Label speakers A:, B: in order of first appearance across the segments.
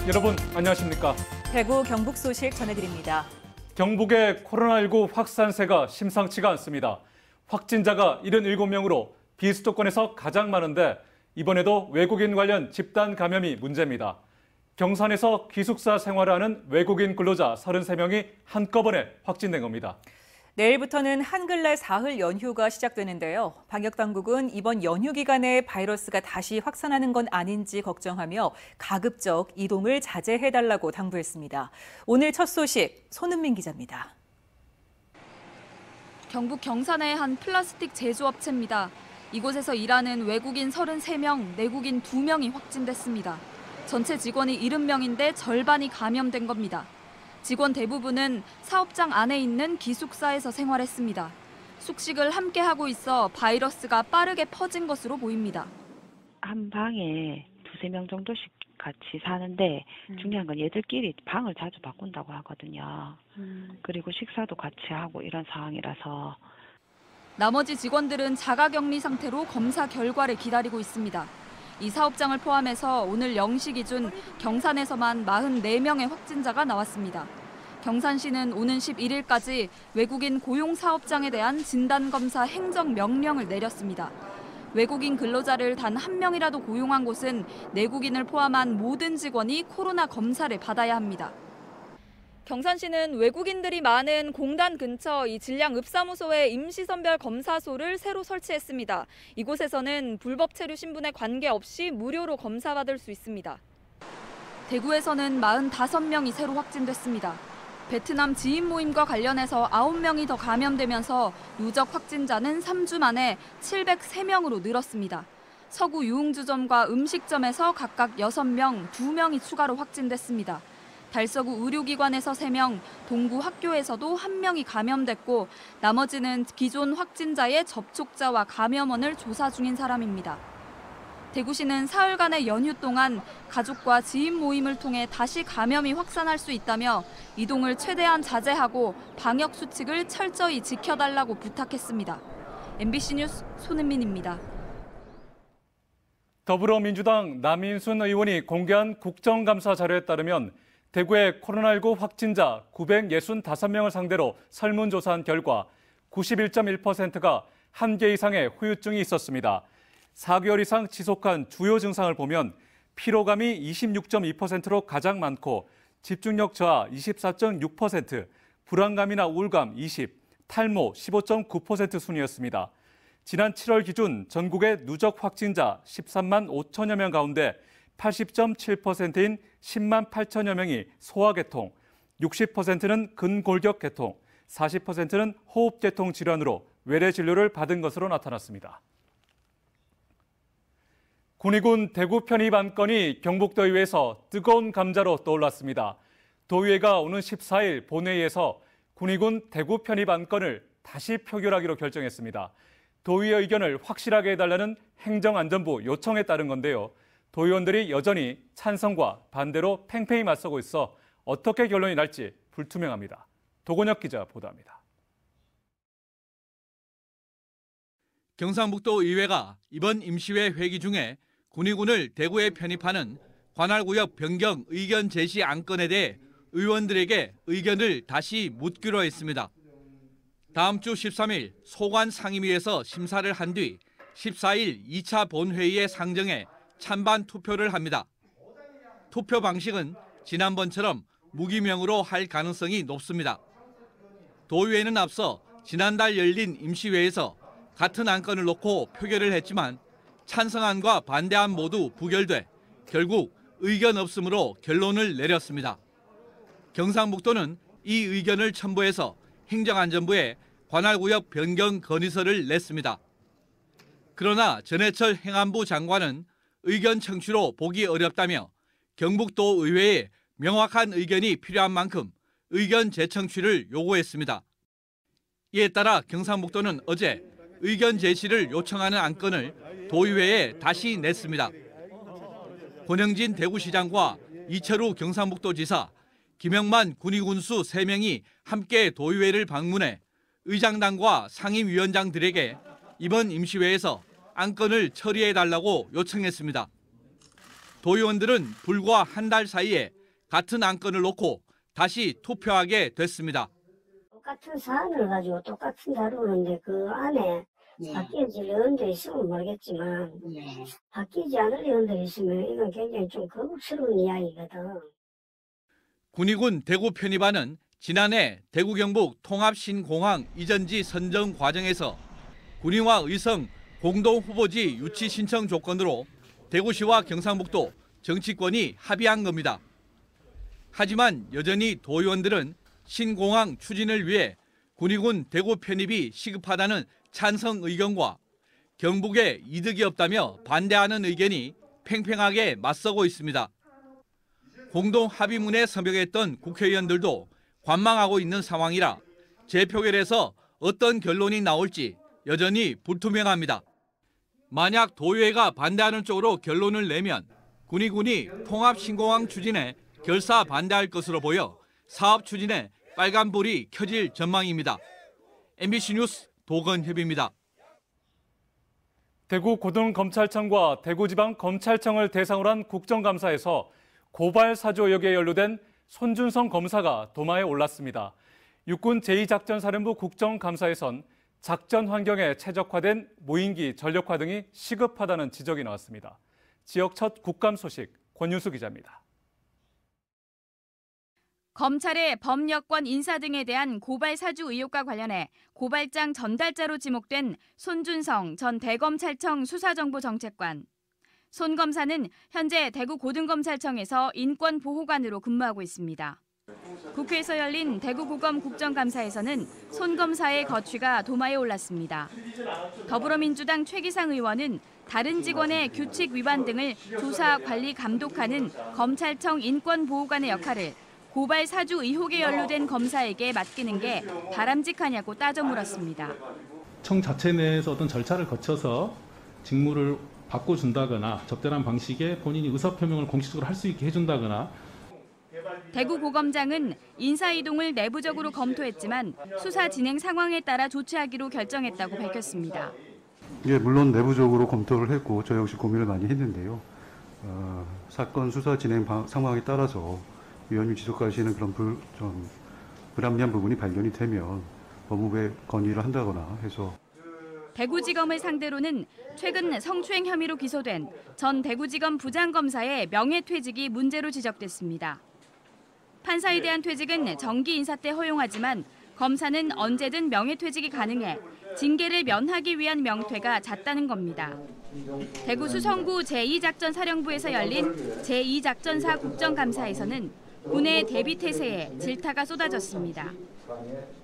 A: 여러분 안녕하십니까?
B: 대구 경북 소식 전해드립니다.
A: 경북의 코로나19 확산세가 심상치가 않습니다. 확진자가 77명으로 비수도권에서 가장 많은데 이번에도 외국인 관련 집단 감염이 문제입니다. 경산에서 기숙사 생활하는 외국인 근로자 33명이 한꺼번에 확진된 겁니다.
B: 내일부터는 한글날 사흘 연휴가 시작되는데요. 방역당국은 이번 연휴 기간에 바이러스가 다시 확산하는 건 아닌지 걱정하며 가급적 이동을 자제해달라고 당부했습니다. 오늘 첫 소식 손은민 기자입니다.
C: 경북 경산의 한 플라스틱 제조업체입니다. 이곳에서 일하는 외국인 33명, 내국인 2명이 확진됐습니다. 전체 직원이 70명인데 절반이 감염된 겁니다. 직원 대부분은 사업장 안에 있는 기숙사에서 생활했습니다. 숙식을 함께 하고 있어 바이러스가 빠르게 퍼진 것으로 보입니다.
D: 한 방에 2-3명 정도씩 같이 사는데 중요한 건 얘들끼리 방을 자주 바꾼다고 하거든요. 그리고 식사도 같이 하고 이런 상황이라서.
C: 나머지 직원들은 자가격리 상태로 검사 결과를 기다리고 있습니다. 이 사업장을 포함해서 오늘 0시 기준 경산에서만 44명의 확진자가 나왔습니다. 경산시는 오는 11일까지 외국인 고용 사업장에 대한 진단검사 행정명령을 내렸습니다. 외국인 근로자를 단 한 명이라도 고용한 곳은 내국인을 포함한 모든 직원이 코로나 검사를 받아야 합니다. 경산시는 외국인들이 많은 공단 근처 이 질량읍사무소에 임시선별 검사소를 새로 설치했습니다. 이곳에서는 불법 체류 신분에 관계없이 무료로 검사받을 수 있습니다. 대구에서는 45명이 새로 확진됐습니다. 베트남 지인 모임과 관련해서 9명이 더 감염되면서 누적 확진자는 3주 만에 703명으로 늘었습니다. 서구 유흥주점과 음식점에서 각각 6명, 2명이 추가로 확진됐습니다. 달서구 의료기관에서 3명, 동구 학교에서도 1명이 감염됐고 나머지는 기존 확진자의 접촉자와 감염원을 조사 중인 사람입니다. 대구시는 사흘간의 연휴 동안 가족과 지인 모임을 통해 다시 감염이 확산할 수 있다며 이동을 최대한 자제하고 방역 수칙을 철저히 지켜달라고 부탁했습니다. MBC 뉴스 손은민입니다.
A: 더불어민주당 남인순 의원이 공개한 국정감사 자료에 따르면 대구의 코로나19 확진자 965명을 상대로 설문조사한 결과 91.1%가 한 개 이상의 후유증이 있었습니다. 4개월 이상 지속한 주요 증상을 보면 피로감이 26.2%로 가장 많고 집중력 저하 24.6%, 불안감이나 우울감 20, 탈모 15.9% 순이었습니다. 지난 7월 기준 전국의 누적 확진자 13만 5천여 명 가운데 80.7%인 10만 8천여 명이 소화계통, 60%는 근골격계통, 40%는 호흡계통 질환으로 외래 진료를 받은 것으로 나타났습니다. 군의군 대구 편입 안건이 경북도의회에서 뜨거운 감자로 떠올랐습니다. 도의회가 오는 14일 본회의에서 군의군 대구 편입 안건을 다시 표결하기로 결정했습니다. 도의회 의견을 확실하게 해달라는 행정안전부 요청에 따른 건데요. 도의원들이 여전히 찬성과 반대로 팽팽히 맞서고 있어 어떻게 결론이 날지 불투명합니다. 도건혁 기자 보도합니다.
E: 경상북도 의회가 이번 임시회 회기 중에 군의군을 대구에 편입하는 관할구역 변경 의견 제시 안건에 대해 의원들에게 의견을 다시 묻기로 했습니다. 다음 주 13일 소관 상임위에서 심사를 한 뒤 14일 2차 본회의에 상정해 찬반 투표를 합니다. 투표 방식은 지난번처럼 무기명으로 할 가능성이 높습니다. 도의회는 앞서 지난달 열린 임시회에서 같은 안건을 놓고 표결을 했지만 찬성안과 반대안 모두 부결돼 결국 의견 없음으로 결론을 내렸습니다. 경상북도는 이 의견을 첨부해서 행정안전부에 관할구역 변경 건의서를 냈습니다. 그러나 전해철 행안부 장관은 의견 청취로 보기 어렵다며 경북도 의회에 명확한 의견이 필요한 만큼 의견 재청취를 요구했습니다. 이에 따라 경상북도는 어제 의견 제시를 요청하는 안건을 도의회에 다시 냈습니다. 권영진 대구시장과 이철우 경상북도지사, 김영만 군의군수 3명이 함께 도의회를 방문해 의장단과 상임위원장들에게 이번 임시회에서 안건을 처리해달라고 요청했습니다. 도의원들은 불과 한 달 사이에 같은 안건을 놓고 다시 투표하게 됐습니다.
F: 똑같은 사안을 가지고 똑같은 다루는데 그 안에 바뀌어질 의원들이 있으면 모르겠지만 바뀌지 않을 의원들이 있으면 이건 굉장히 좀 거북스러운 이야기거든.
E: 군의군 대구 편입안은 지난해 대구 경북 통합신공항 이전지 선정 과정에서 군의와 의성 공동 후보지 유치 신청 조건으로 대구시와 경상북도 정치권이 합의한 겁니다. 하지만 여전히 도의원들은 신공항 추진을 위해 군의군 대구 편입이 시급하다는 찬성 의견과 경북에 이득이 없다며 반대하는 의견이 팽팽하게 맞서고 있습니다. 공동 합의문에 서명했던 국회의원들도 관망하고 있는 상황이라 재표결에서 어떤 결론이 나올지 여전히 불투명합니다. 만약 도의회가 반대하는 쪽으로 결론을 내면 군의군이 통합신공항 추진에 결사 반대할 것으로 보여 사업 추진에 빨간불이 켜질 전망입니다. MBC 뉴스 도건협입니다.
A: 대구 고등검찰청과 대구지방검찰청을 대상으로 한 국정감사에서 고발 사주 의혹에 연루된 손준성 검사가 도마에 올랐습니다. 육군 제2작전사령부 국정감사에선 작전 환경에 최적화된 무인기 전력화 등이 시급하다는 지적이 나왔습니다. 지역 첫 국감 소식 권윤수 기자입니다.
C: 검찰의 법여권 인사 등에 대한 고발 사주 의혹과 관련해 고발장 전달자로 지목된 손준성 전 대검찰청 수사정보정책관. 손 검사는 현재 대구 고등검찰청에서 인권보호관으로 근무하고 있습니다. 국회에서 열린 대구고검 국정감사에서는 손 검사의 거취가 도마에 올랐습니다. 더불어민주당 최기상 의원은 다른 직원의 규칙 위반 등을 조사, 관리, 감독하는 검찰청 인권보호관의 역할을 고발 사주 의혹에 연루된 검사에게 맡기는 게 바람직하냐고 따져 물었습니다.
G: 청 자체 내에서 어떤 절차를 거쳐서 직무를 바꿔준다거나 적절한 방식의 본인이 의사표명을 공식적으로 할 수 있게 해준다거나.
C: 대구고검장은 인사이동을 내부적으로 검토했지만 수사 진행 상황에 따라 조치하기로 결정했다고 밝혔습니다.
H: 예, 물론 내부적으로 검토를 했고 저 역시 고민을 많이 했는데요. 사건 수사 진행 상황에 따라서 위원님 지적하시는 그런 불합리한 부분이 발견이 되면 법무부에 건의를 한다거나 해서.
C: 대구지검을 상대로는 최근 성추행 혐의로 기소된 전 대구지검 부장검사의 명예퇴직이 문제로 지적됐습니다. 판사에 대한 퇴직은 정기 인사 때 허용하지만 검사는 언제든 명예퇴직이 가능해 징계를 면하기 위한 명퇴가 잦다는 겁니다. 대구 수성구 제2작전사령부에서 열린 제2작전사 국정감사에서는 군의 대비태세에 질타가 쏟아졌습니다.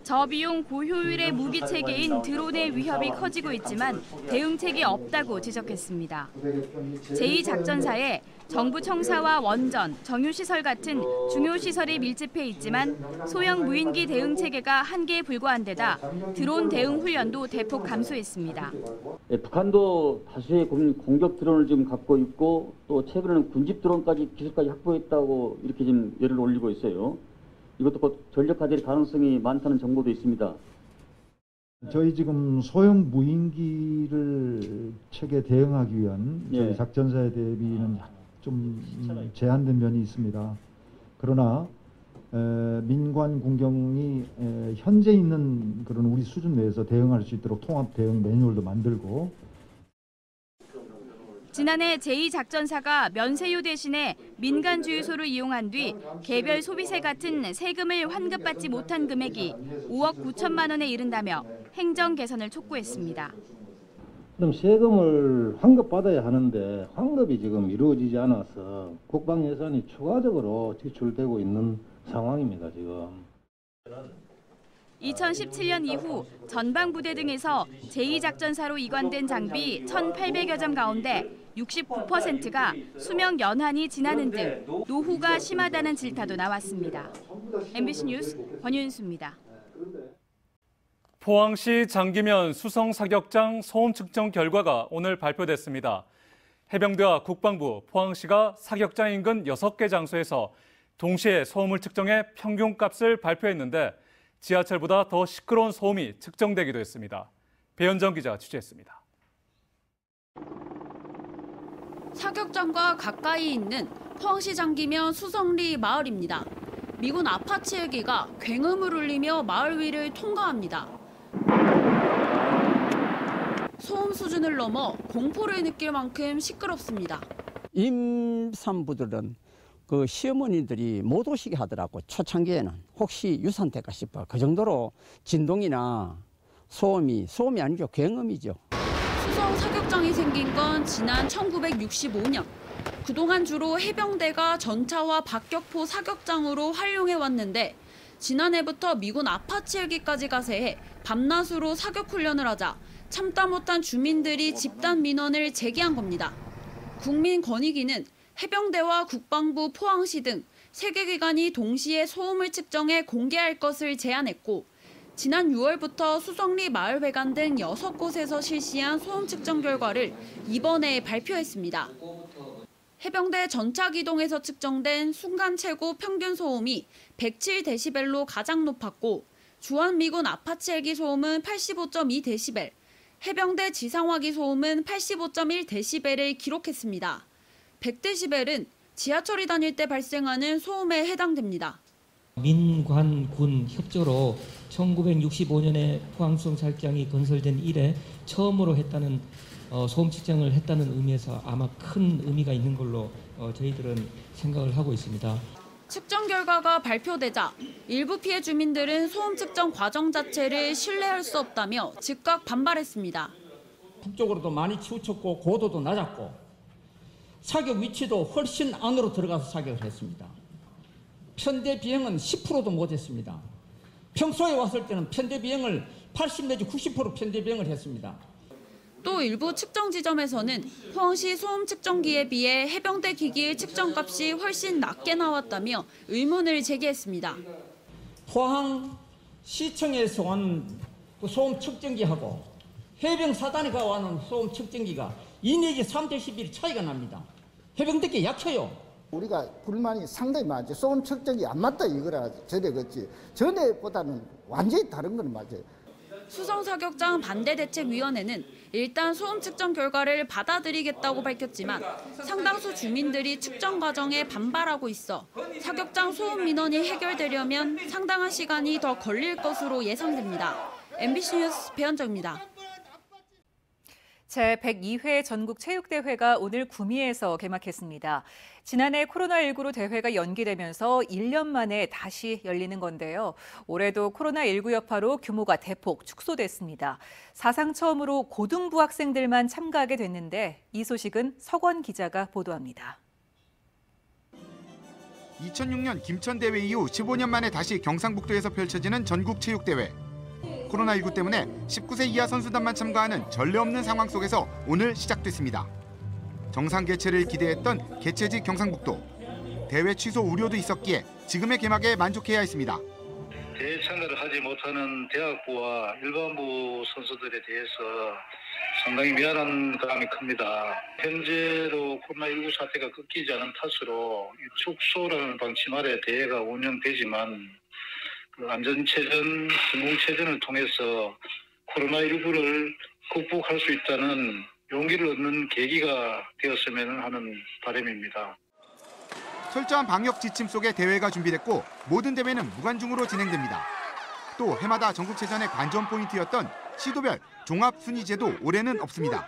C: 저비용 고효율의 무기 체계인 드론의 위협이 커지고 있지만 대응책이 없다고 지적했습니다. 제2작전사에 정부 청사와 원전, 정유시설 같은 중요 시설이 밀집해 있지만 소형 무인기 대응 체계가 한계에 불과한 데다 드론 대응 훈련도 대폭 감소했습니다.
I: 북한도 다수의 공격 드론을 지금 갖고 있고 또 최근에는 군집 드론까지 기술까지 확보했다고 이렇게 지금 예를 올리고 있어요. 이것도 곧 전력화될 가능성이 많다는 정보도 있습니다.
J: 저희 지금 소형 무인기를 체계 대응하기 위한 저희 작전사에 대비는 좀 제한된 면이 있습니다. 그러나 민관 군경이 현재 있는 그런 우리 수준 내에서 대응할 수 있도록 통합 대응 매뉴얼도 만들고.
C: 지난해 제2작전사가 면세유 대신에 민간 주유소를 이용한 뒤 개별 소비세 같은 세금을 환급받지 못한 금액이 5억 9천만 원에 이른다며 행정 개선을 촉구했습니다.
K: 그럼 세금을 환급받아야 하는데 환급이 지금 이루어지지 않아서 국방 예산이 추가적으로 지출되고 있는 상황입니다, 지금.
C: 2017년 이후 전방부대 등에서 제2작전사로 이관된 장비 1,800여 점 가운데 69%가 수명 연한이 지나는 등 노후가 심하다는 질타도 나왔습니다. MBC 뉴스 권윤수입니다.
A: 포항시 장기면 수성 사격장 소음 측정 결과가 오늘 발표됐습니다. 해병대와 국방부, 포항시가 사격장 인근 6개 장소에서 동시에 소음을 측정해 평균값을 발표했는데 지하철보다 더 시끄러운 소음이 측정되기도 했습니다. 배현정 기자가 취재했습니다.
C: 사격장과 가까이 있는 포항시 장기면 수성리 마을입니다. 미군 아파치 헬기가 굉음을 울리며 마을 위를 통과합니다. 소음 수준을 넘어 공포를 느낄 만큼 시끄럽습니다.
L: 임산부들은 그 시어머니들이 못 오시게 하더라고. 초창기에는 혹시 유산될까 싶어. 그 정도로 진동이나 소음이 아니죠. 굉음이죠.
C: 수성 사격장이 생긴 건 지난 1965년. 그동안 주로 해병대가 전차와 박격포 사격장으로 활용해 왔는데 지난해부터 미군 아파치 헬기까지 가세해 밤낮으로 사격 훈련을 하자 참다 못한 주민들이 집단 민원을 제기한 겁니다. 국민권익위는 해병대와 국방부, 포항시 등 3개 기관이 동시에 소음을 측정해 공개할 것을 제안했고 지난 6월부터 수성리 마을회관 등 6곳에서 실시한 소음 측정 결과를 이번에 발표했습니다. 해병대 전차 기동에서 측정된 순간 최고 평균 소음이 107데시벨로 가장 높았고 주한미군 아파치 헬기 소음은 85.2데시벨, 해병대 지상화기 소음은 85.1데시벨을 기록했습니다. 100데시벨은 지하철이 다닐 때 발생하는 소음에 해당됩니다.
M: 민관군 협조로 1965년에 포항수성 사격장이 건설된 이래 처음으로 했다는 소음 측정을 했다는 의미에서 아마 큰 의미가 있는 걸로 저희들은 생각을 하고 있습니다.
C: 측정 결과가 발표되자 일부 피해 주민들은 소음 측정 과정 자체를 신뢰할 수 없다며 즉각 반발했습니다.
L: 북쪽으로도 많이 치우쳤고 고도도 낮았고 사격 위치도 훨씬 안으로 들어가서 사격을 했습니다. 편대 비행은 10%도 못했습니다. 평소에 왔을 때는 편대 비행을 80 내지 90% 편대 비행을 했습니다.
C: 또 일부 측정 지점에서는 포항시 소음 측정기에 비해 해병대 기기의 측정값이 훨씬 낮게 나왔다며 의문을 제기했습니다.
L: 포항시청에서 온 소음 측정기하고 해병 사단에가 와는 소음 측정기가 2 내지 3데시벨 차이가 납니다. 해병대께 약해요.
N: 우리가 불만이 상당히 많죠. 소음 측정이 안 맞다 이거라 전에 그렇지. 전에보다는 완전히 다른 건 맞아요.
C: 수성사격장 반대대책위원회는 일단 소음 측정 결과를 받아들이겠다고 밝혔지만 상당수 주민들이 측정 과정에 반발하고 있어 사격장 소음 민원이 해결되려면 상당한 시간이 더 걸릴 것으로 예상됩니다. MBC 뉴스 배현정입니다.
B: 제102회 전국체육대회가 오늘 구미에서 개막했습니다. 지난해 코로나19로 대회가 연기되면서 1년 만에 다시 열리는 건데요. 올해도 코로나19 여파로 규모가 대폭 축소됐습니다. 사상 처음으로 고등부 학생들만 참가하게 됐는데 이 소식은 석원 기자가 보도합니다.
O: 2006년 김천대회 이후 15년 만에 다시 경상북도에서 펼쳐지는 전국체육대회. 코로나19 때문에 19세 이하 선수단만 참가하는 전례 없는 상황 속에서 오늘 시작됐습니다. 정상 개최를 기대했던 개최지 경상북도. 대회 취소 우려도 있었기에 지금의 개막에 만족해야 했습니다.
P: 대회 참가를 하지 못하는 대학부와 일반부 선수들에 대해서 상당히 미안한 감이 큽니다. 현재도 코로나19 사태가 끊기지 않은 탓으로 축소라는 방침 아래 대회가 운영되지만 안전체전, 공공체전을 통해서 코로나19를 극복할 수 있다는 용기를 얻는 계기가 되었으면 하는 바람입니다.
O: 철저한 방역 지침 속에 대회가 준비됐고 모든 대회는 무관중으로 진행됩니다. 또 해마다 전국체전의 관전 포인트였던 시도별 종합순위제도 올해는 없습니다.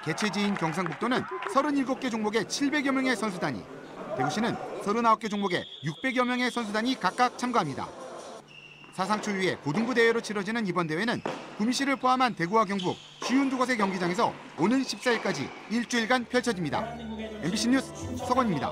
O: 개최지인 경상북도는 37개 종목의 700여 명의 선수단이, 대구시는 39개 종목의 600여 명의 선수단이 각각 참가합니다. 사상 초유의 고등부 대회로 치러지는 이번 대회는 구미시를 포함한 대구와 경북 52곳의 경기장에서 오는 14일까지 일주일간 펼쳐집니다. MBC 뉴스 석원입니다.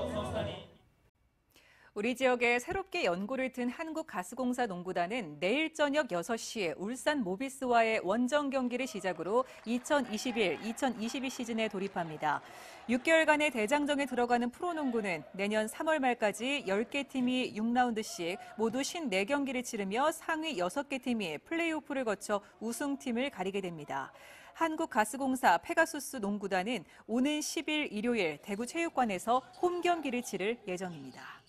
B: 우리 지역에 새롭게 연고를 튼 한국가스공사 농구단은 내일 저녁 6시에 울산 모비스와의 원정 경기를 시작으로 2021-2022 시즌에 돌입합니다. 6개월간의 대장정에 들어가는 프로농구는 내년 3월 말까지 10개 팀이 6라운드씩 모두 54경기를 치르며 상위 6개 팀이 플레이오프를 거쳐 우승팀을 가리게 됩니다. 한국가스공사 페가수스 농구단은 오는 10일 일요일 대구체육관에서 홈 경기를 치를 예정입니다.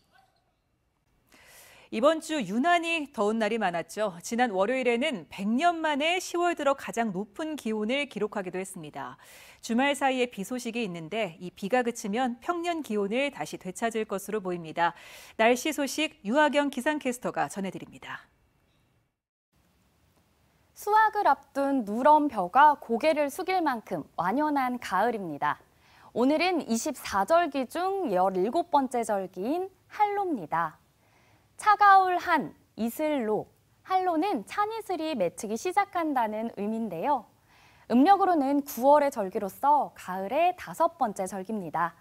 B: 이번 주 유난히 더운 날이 많았죠. 지난 월요일에는 100년 만에 10월 들어 가장 높은 기온을 기록하기도 했습니다. 주말 사이에 비 소식이 있는데 이 비가 그치면 평년 기온을 다시 되찾을 것으로 보입니다. 날씨 소식 유아경 기상캐스터가 전해드립니다.
Q: 수확을 앞둔 누런 벼가 고개를 숙일 만큼 완연한 가을입니다. 오늘은 24절기 중 17번째 절기인 한로입니다. 차가울 한, 이슬로, 한로는 찬이슬이 맺히기 시작한다는 의미인데요. 음력으로는 9월의 절기로서 가을의 5번째 절기입니다.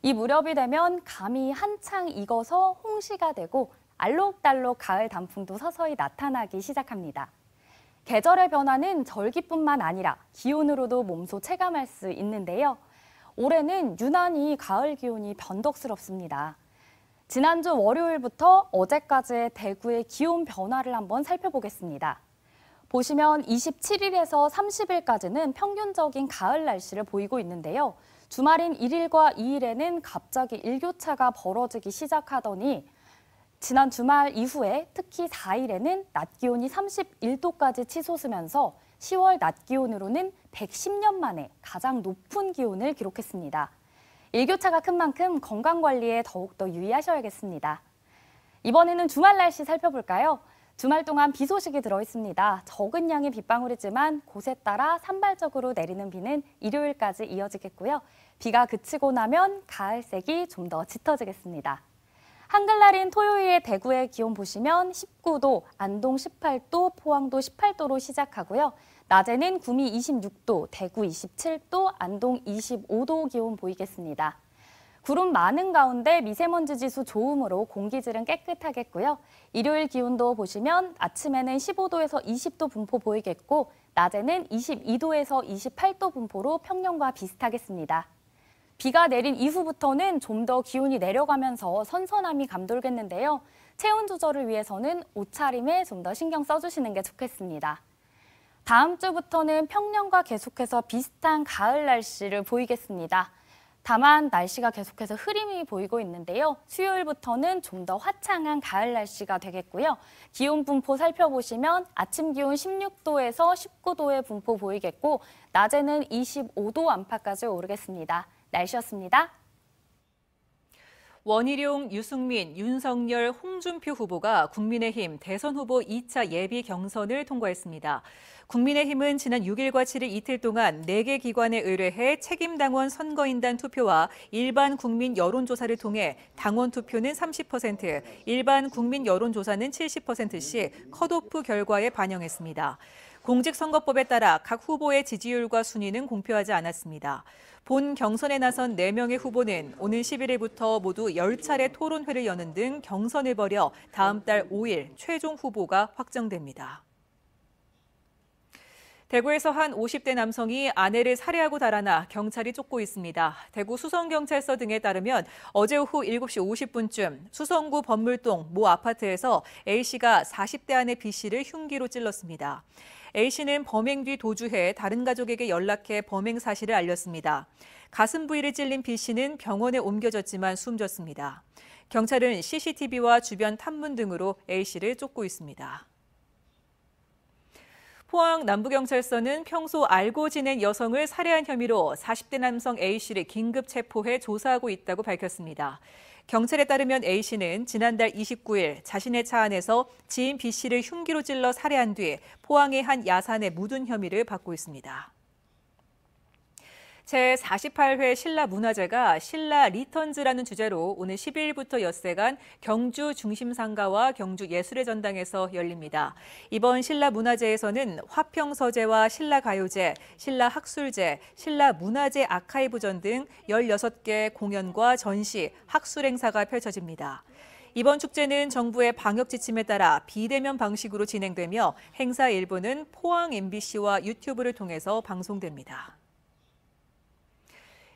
Q: 이 무렵이 되면 감이 한창 익어서 홍시가 되고 알록달록 가을 단풍도 서서히 나타나기 시작합니다. 계절의 변화는 절기뿐만 아니라 기온으로도 몸소 체감할 수 있는데요. 올해는 유난히 가을 기온이 변덕스럽습니다. 지난주 월요일부터 어제까지의 대구의 기온 변화를 한번 살펴보겠습니다. 보시면 27일에서 30일까지는 평균적인 가을 날씨를 보이고 있는데요. 주말인 1일과 2일에는 갑자기 일교차가 벌어지기 시작하더니 지난 주말 이후에 특히 4일에는 낮 기온이 31도까지 치솟으면서 10월 낮 기온으로는 110년 만에 가장 높은 기온을 기록했습니다. 일교차가 큰 만큼 건강관리에 더욱더 유의하셔야겠습니다. 이번에는 주말 날씨 살펴볼까요? 주말 동안 비 소식이 들어있습니다. 적은 양의 빗방울이지만 곳에 따라 산발적으로 내리는 비는 일요일까지 이어지겠고요. 비가 그치고 나면 가을색이 좀 더 짙어지겠습니다. 한글날인 토요일에 대구의 기온 보시면 19도, 안동 18도, 포항도 18도로 시작하고요. 낮에는 구미 26도, 대구 27도, 안동 25도 기온 보이겠습니다. 구름 많은 가운데 미세먼지 지수 좋음으로 공기질은 깨끗하겠고요. 일요일 기온도 보시면 아침에는 15도에서 20도 분포 보이겠고 낮에는 22도에서 28도 분포로 평년과 비슷하겠습니다. 비가 내린 이후부터는 좀 더 기온이 내려가면서 선선함이 감돌겠는데요. 체온 조절을 위해서는 옷차림에 좀 더 신경 써주시는 게 좋겠습니다. 다음 주부터는 평년과 계속해서 비슷한 가을 날씨를 보이겠습니다. 다만 날씨가 계속해서 흐림이 보이고 있는데요. 수요일부터는 좀 더 화창한 가을 날씨가 되겠고요. 기온 분포 살펴보시면 아침 기온 16도에서 19도의 분포 보이겠고 낮에는 25도 안팎까지 오르겠습니다. 날씨였습니다.
B: 원희룡, 유승민, 윤석열, 홍준표 후보가 국민의힘 대선 후보 2차 예비 경선을 통과했습니다. 국민의힘은 지난 6일과 7일 이틀 동안 4개 기관에 의뢰해 책임당원 선거인단 투표와 일반 국민 여론조사를 통해 당원 투표는 30%, 일반 국민 여론조사는 70%씩 컷오프 결과에 반영했습니다. 공직선거법에 따라 각 후보의 지지율과 순위는 공표하지 않았습니다. 본 경선에 나선 4명의 후보는 오는 11일부터 모두 10차례 토론회를 여는 등 경선을 벌여 다음 달 5일 최종 후보가 확정됩니다. 대구에서 한 50대 남성이 아내를 살해하고 달아나 경찰이 쫓고 있습니다. 대구 수성경찰서 등에 따르면 어제 오후 7시 50분쯤 수성구 범물동 모 아파트에서 A씨가 40대 아내 B씨를 흉기로 찔렀습니다. A씨는 범행 뒤 도주해 다른 가족에게 연락해 범행 사실을 알렸습니다. 가슴 부위를 찔린 B씨는 병원에 옮겨졌지만 숨졌습니다. 경찰은 CCTV와 주변 탐문 등으로 A씨를 쫓고 있습니다. 포항 남부경찰서는 평소 알고 지낸 여성을 살해한 혐의로 40대 남성 A씨를 긴급 체포해 조사하고 있다고 밝혔습니다. 경찰에 따르면 A씨는 지난달 29일 자신의 차 안에서 지인 B씨를 흉기로 찔러 살해한 뒤 포항의 한 야산에 묻은 혐의를 받고 있습니다. 제48회 신라문화제가 신라 리턴즈라는 주제로 오늘 12일부터 엿새간 경주 중심상가와 경주 예술의 전당에서 열립니다. 이번 신라문화제에서는 화평서제와 신라가요제, 신라학술제, 신라문화제 아카이브전 등 16개 공연과 전시, 학술 행사가 펼쳐집니다. 이번 축제는 정부의 방역 지침에 따라 비대면 방식으로 진행되며 행사 일부는 포항 MBC와 유튜브를 통해서 방송됩니다.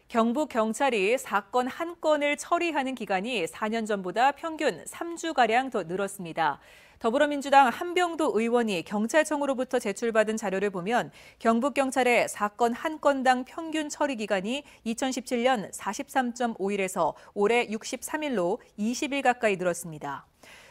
B: 경북경찰이 사건 한 건을 처리하는 기간이 4년 전보다 평균 3주가량 더 늘었습니다. 더불어민주당 한병도 의원이 경찰청으로부터 제출받은 자료를 보면 경북경찰의 사건 한 건당 평균 처리 기간이 2017년 43.5일에서 올해 63일로 20일 가까이 늘었습니다.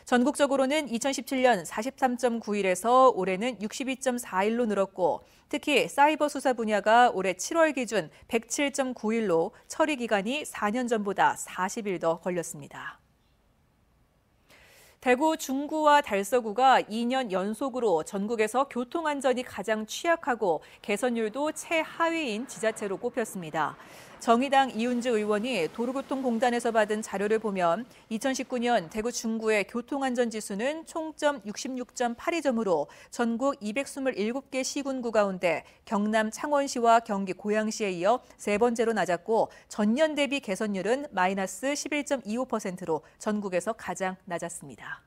B: 전국적으로는 2017년 43.9일에서 올해는 62.4일로 늘었고 특히 사이버 수사 분야가 올해 7월 기준 107.9일로 처리 기간이 4년 전보다 40일 더 걸렸습니다. 대구 중구와 달서구가 2년 연속으로 전국에서 교통안전이 가장 취약하고 개선율도 최하위인 지자체로 꼽혔습니다. 정의당 이훈주 의원이 도로교통공단에서 받은 자료를 보면 2019년 대구 중구의 교통안전지수는 총점 66.82점으로 전국 227개 시군구 가운데 경남 창원시와 경기 고양시에 이어 세 번째로 낮았고 전년 대비 개선율은 마이너스 11.25%로 전국에서 가장 낮았습니다.